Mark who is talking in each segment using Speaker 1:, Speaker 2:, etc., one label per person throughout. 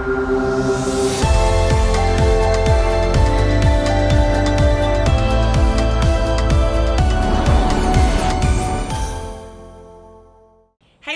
Speaker 1: Hey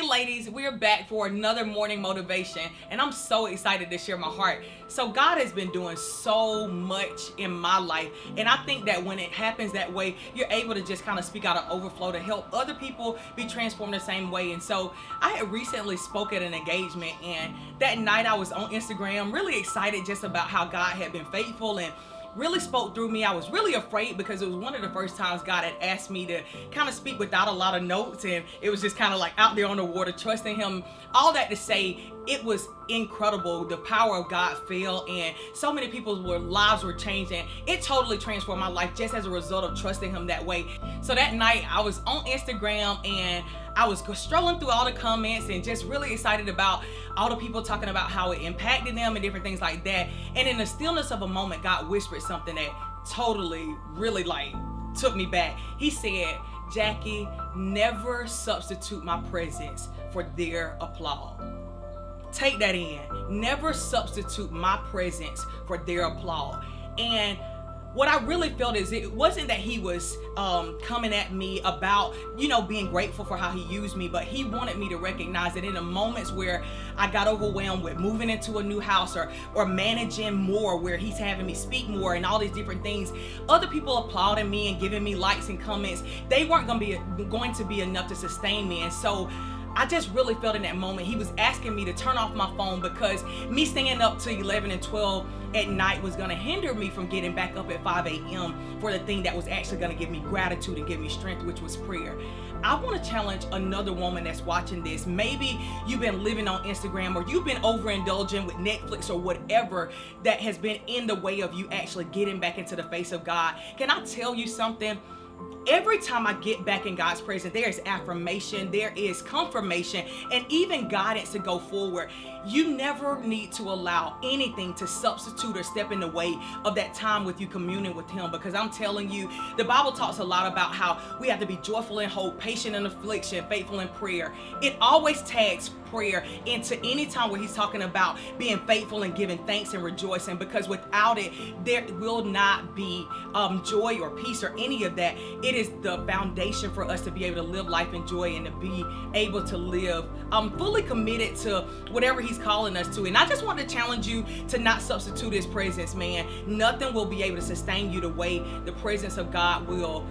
Speaker 1: ladies, we're back for another morning motivation, and I'm so excited to share my heart. So God has been doing so much in my life, and I think that when it happens that way, you're able to just kind of speak out of overflow to help other people be transformed the same way. And so I had recently spoke at an engagement, and that night I was on Instagram really excited just about how God had been faithful and really spoke through me. I was really afraid because it was one of the first times God had asked me to kind of speak without a lot of notes, and it was just kind of like out there on the water, trusting him. All that to say, it was incredible. The power of God fell, and so many people's lives were changing. It totally transformed my life just as a result of trusting him that way. So that night I was on Instagram, and I was strolling through all the comments and just really excited about all the people talking about how it impacted them and different things like that. And in the stillness of a moment, God whispered something that totally really took me back. He said, "Jackie, never substitute my presence for their applause." Take that in. Never substitute my presence for their applause. And what I really felt is it wasn't that he was coming at me about, being grateful for how he used me, but he wanted me to recognize that in the moments where I got overwhelmed with moving into a new house or managing more, where he's having me speak more and all these different things, other people applauding me and giving me likes and comments, they weren't going to be enough to sustain me. And so I just really felt in that moment he was asking me to turn off my phone, because me staying up to 11 and 12 at night was going to hinder me from getting back up at 5 a.m. for the thing that was actually going to give me gratitude and give me strength, which was prayer. I want to challenge another woman that's watching this. Maybe you've been living on Instagram, or you've been overindulging with Netflix or whatever that has been in the way of you actually getting back into the face of God. Can I tell you something? Every time I get back in God's presence, there is affirmation, there is confirmation, and even guidance to go forward. You never need to allow anything to substitute or step in the way of that time with you communing with him, because I'm telling you, the Bible talks a lot about how we have to be joyful in hope, patient in affliction, faithful in prayer. It always tags prayer into any time where he's talking about being faithful and giving thanks and rejoicing, because without it, there will not be joy or peace or any of that. It is the foundation for us to be able to live life in joy and to be able to live fully committed to whatever he's calling us to. And I just want to challenge you to not substitute his presence, man. Nothing will be able to sustain you the way the presence of God will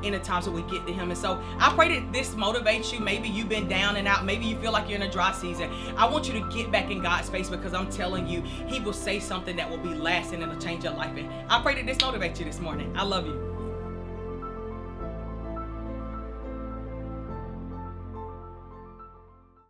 Speaker 1: in the times that we get to him. And so I pray that this motivates you. Maybe you've been down and out. Maybe you feel like you're in a dry season. I want you to get back in God's face, because I'm telling you, he will say something that will be lasting and it'll change your life. And I pray that this motivates you this morning. I love you.